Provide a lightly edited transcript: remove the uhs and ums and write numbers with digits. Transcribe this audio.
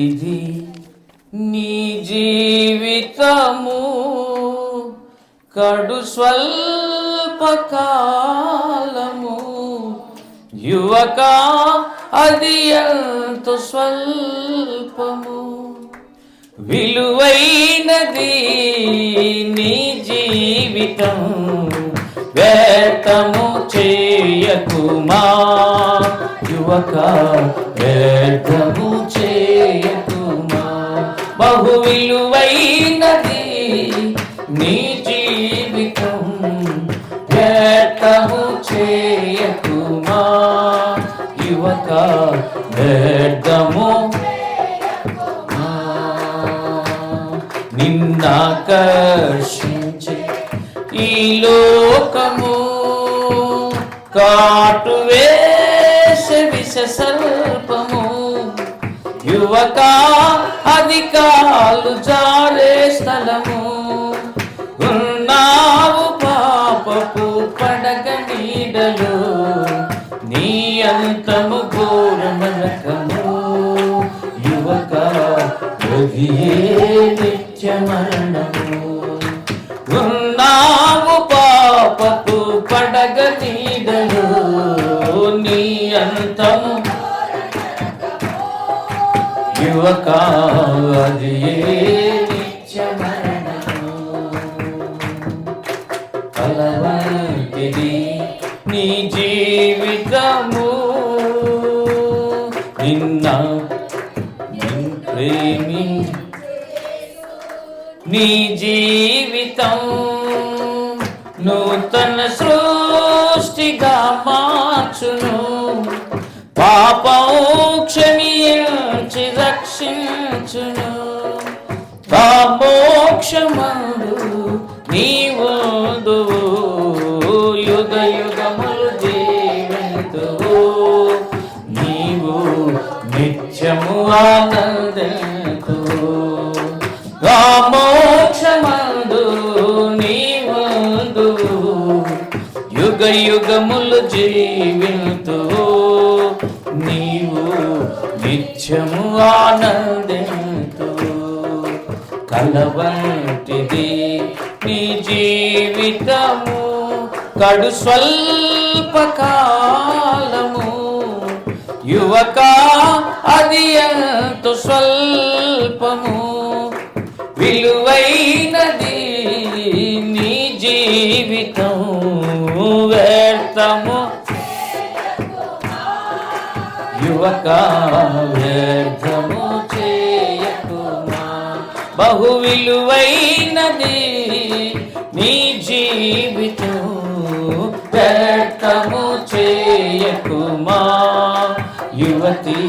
ఇది నీ జీవితము కడు స్వల్పకాలము యువక అది ఎంతో స్వల్పము విలువైనది నీ జీవితం వ్యర్థము చేయకుమా యువక వ్యర్థము చేయకుమా బహు విలువైనది నీ జీవితం వ్యర్థము చేయకుమా యువక వ్యర్థము నిన్నాకర్షించే ఈ లోకము కాటు వేసే విష సర్పము యువక అధికాలు జారే స్థలము ఉన్నావు పాపపు పడగ నీడలో నీ అంతము ఘోర నరకము యువక నిత్య మరణము ఉన్నావు పాపపు పడగ నీడలో నీ అంతము యువక అది నిత్య మరణము కలవంటిది నీ జీవితము నిన్న ప్రేమి నీ జీవితం నూతన సృష్టిగా మార్చును పాపం క్షమించి రక్షించును మోక్షమందు నీవు యుగ యుగములు జీవితువు నీవు నిత్యము ఆనందింతు మోక్షమందు నీవందు యుగ యుగములు జీవితు నీవు నిత్యము ఆనందింతు కలవంటిది నీ జీవితము కడు స్వల్పకాలము యువక అది ఎంతో స్వల్పము విలువైనది నీ జీవితం వ్యర్థము యువక వ్యర్థము చేయకుమా బహు విలువైనది నీ జీవితం వ్యర్థము చేయకుమా యువతి